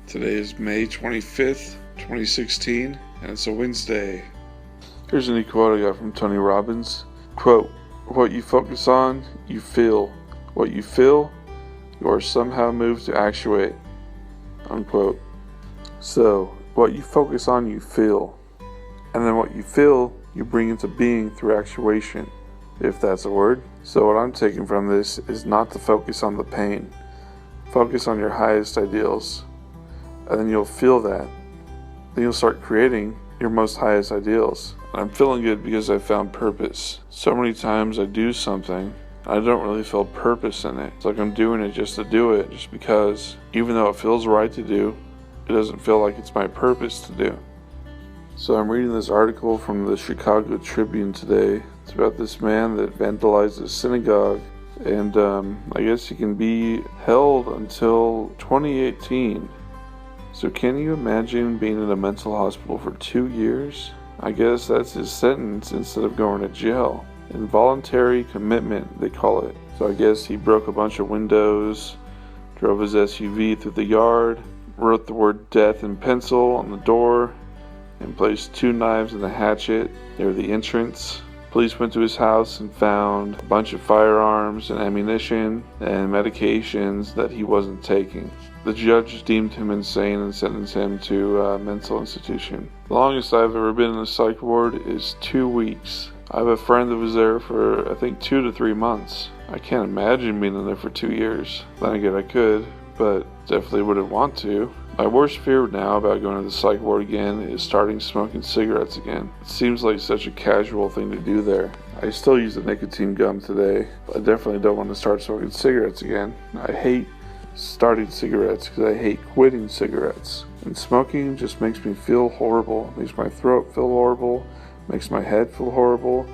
Today is May 25th, 2016, and it's a Wednesday. Here's a new quote I got from Tony Robbins. Quote, "What you focus on, you feel. What you feel, you are somehow moved to actuate." Unquote. So, what you focus on, you feel. And then what you feel, you bring into being through actuation, if that's a word. So what I'm taking from this is not to focus on the pain. Focus on your highest ideals. And then you'll feel that. Then you'll start creating your most highest ideals. And I'm feeling good because I found purpose. So many times I do something, I don't really feel purpose in it. It's like I'm doing it just to do it, just because, even though it feels right to do, it doesn't feel like it's my purpose to do. So I'm reading this article from the Chicago Tribune today. It's about this man that vandalized a synagogue, and I guess he can be held until 2018. So can you imagine being in a mental hospital for 2 years? I guess that's his sentence instead of going to jail. Involuntary commitment, they call it. So I guess he broke a bunch of windows, drove his SUV through the yard, wrote the word death in pencil on the door, and placed 2 knives and a hatchet near the entrance. Police went to his house and found a bunch of firearms and ammunition and medications that he wasn't taking. The judge deemed him insane and sentenced him to a mental institution. The longest I've ever been in a psych ward is 2 weeks. I have a friend that was there for, I think, 2 to 3 months. I can't imagine being in there for 2 years. Then again, I could, but definitely wouldn't want to. My worst fear now about going to the psych ward again is starting smoking cigarettes again. It seems like such a casual thing to do there. I still use the nicotine gum today, but I definitely don't want to start smoking cigarettes again. I hate starting cigarettes because I hate quitting cigarettes. And smoking just makes me feel horrible. It makes my throat feel horrible. Makes my head feel horrible.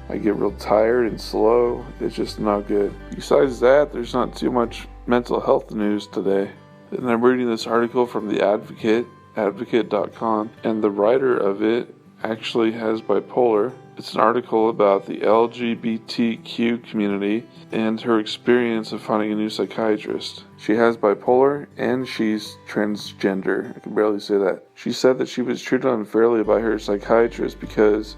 I get real tired and slow. It's just not good. Besides that, there's not too much mental health news today. And I'm reading this article from The Advocate, advocate.com, and the writer of it actually has bipolar. It's an article about the LGBTQ community and her experience of finding a new psychiatrist. She has bipolar and she's transgender. I can barely say that. She said that she was treated unfairly by her psychiatrist because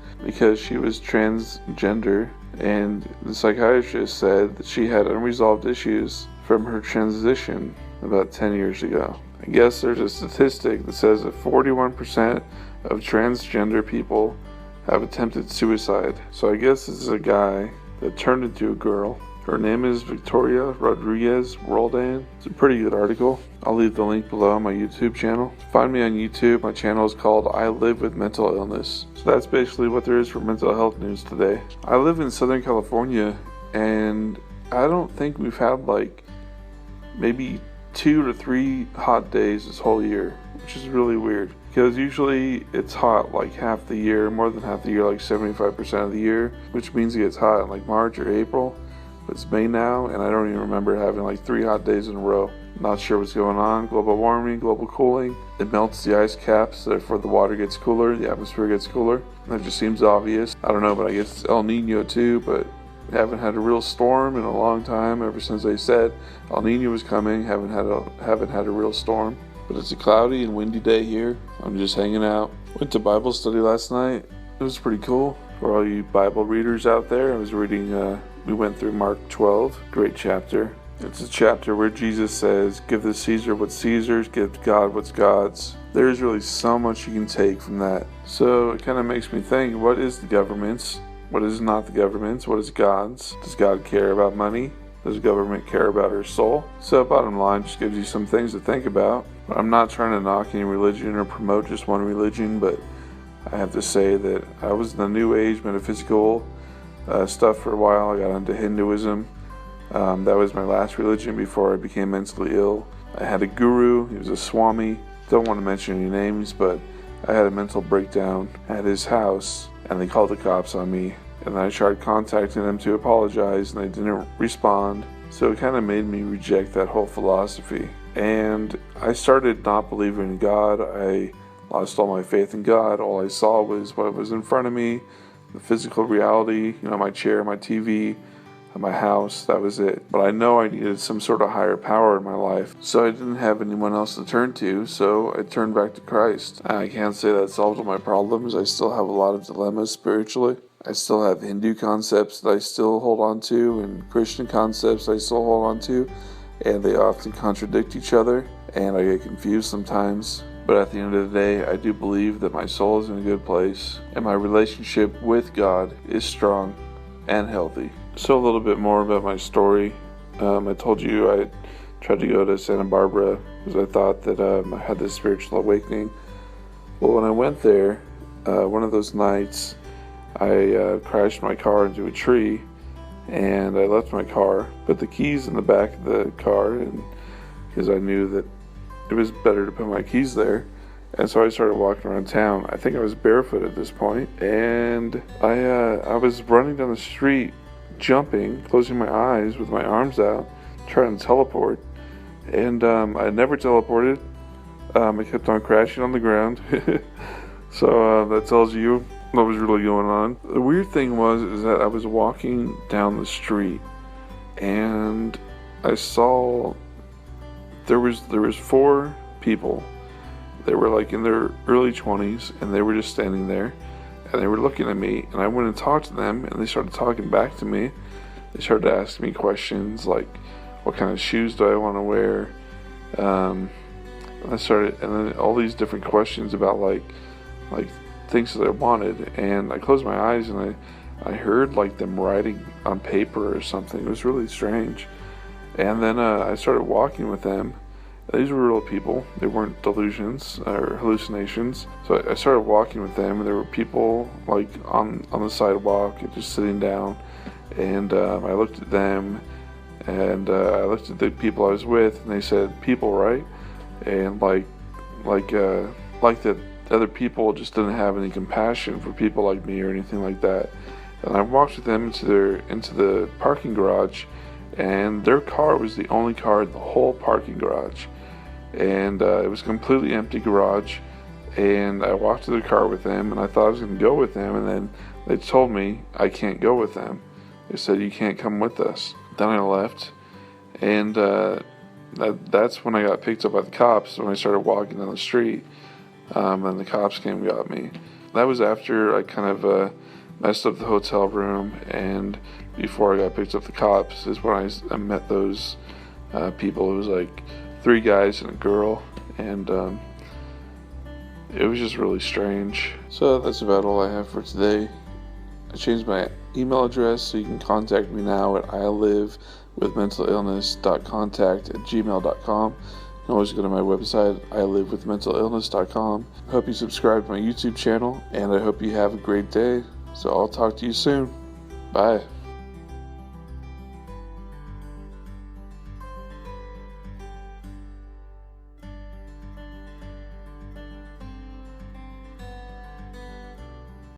she was transgender, and the psychiatrist said that she had unresolved issues from her transition about 10 years ago. I guess there's a statistic that says that 41% of transgender people have attempted suicide. So I guess this is a guy that turned into a girl. Her name is Victoria Rodriguez Roldan. It's a pretty good article. I'll leave the link below on my YouTube channel. Find me on YouTube. My channel is called I Live with Mental Illness. So that's basically what there is for mental health news today. I live in Southern California, and I don't think we've had maybe 2 to 3 hot days this whole year, which is really weird, because usually it's hot half the year, more than half the year, 75% of the year, which means it gets hot in March or April. But it's May now, and I don't even remember having 3 hot days in a row. Not sure what's going on. Global warming, global cooling. It melts the ice caps, therefore the water gets cooler, the atmosphere gets cooler. That just seems obvious. I don't know, but I guess it's El Nino too, but we haven't had a real storm in a long time. Ever since they said El Nino was coming, haven't had a real storm. But it's a cloudy and windy day here. I'm just hanging out. Went to Bible study last night. It was pretty cool. For all you Bible readers out there, I was reading, we went through Mark 12. Great chapter. It's a chapter where Jesus says, "Give the Caesar what's Caesar's, give God what's God's." There is really so much you can take from that. So it kind of makes me think, what is the government's? What is not the government's? What is God's? Does God care about money? Does the government care about her soul? So bottom line, just gives you some things to think about. I'm not trying to knock any religion or promote just one religion, but I have to say that I was in the New Age metaphysical stuff for a while. I got into Hinduism. That was my last religion before I became mentally ill. I had a guru. He was a Swami. Don't want to mention any names, but I had a mental breakdown at his house, and they called the cops on me. And I tried contacting them to apologize, and they didn't respond. So it kind of made me reject that whole philosophy. And I started not believing in God. I lost all my faith in God. All I saw was what was in front of me, the physical reality, my chair, my TV, my house. That was it. But I know I needed some sort of higher power in my life. So I didn't have anyone else to turn to, so I turned back to Christ. I can't say that solved all my problems. I still have a lot of dilemmas spiritually. I still have Hindu concepts that I still hold on to, and Christian concepts I still hold on to, and they often contradict each other, and I get confused sometimes. But at the end of the day, I do believe that my soul is in a good place, and my relationship with God is strong and healthy. So a little bit more about my story. I told you I tried to go to Santa Barbara because I thought that I had this spiritual awakening. Well, when I went there, one of those nights, I crashed my car into a tree, and I left my car, put the keys in the back of the car, and because I knew that it was better to put my keys there. And so I started walking around town. I think I was barefoot at this point, and I was running down the street, jumping, closing my eyes with my arms out, trying to teleport. And I never teleported. I kept on crashing on the ground. So that tells you what was really going on. The weird thing is that I was walking down the street, and I saw there was 4 people. They were like in their early 20s, and they were just standing there, and they were looking at me, and I went and talked to them, and they started talking back to me. They started asking me questions like, what kind of shoes do I want to wear? And then all these different questions about like things that I wanted, and I closed my eyes, and I heard like them writing on paper or something. It was really strange. And then I started walking with them. These were real people. They weren't delusions or hallucinations. So I started walking with them, and there were people like on the sidewalk, just sitting down. And I looked at them, and I looked at the people I was with, and they said, "People, right?" And like that other people just didn't have any compassion for people like me or anything like that. And I walked with them into the parking garage. And their car was the only car in the whole parking garage. And it was a completely empty garage. And I walked to their car with them, and I thought I was going to go with them. And then they told me I can't go with them. They said, "You can't come with us." Then I left. And that's when I got picked up by the cops, when I started walking down the street. And the cops came and got me. That was after I kind of messed up the hotel room, and before I got picked up the cops is when I met those people. It was like 3 guys and a girl, and it was just really strange. So that's about all I have for today. I changed my email address, so you can contact me now at ilivewithmentalillness.contact@gmail.com. You can always go to my website, ilivewithmentalillness.com. I hope you subscribe to my YouTube channel, and I hope you have a great day. So I'll talk to you soon. Bye.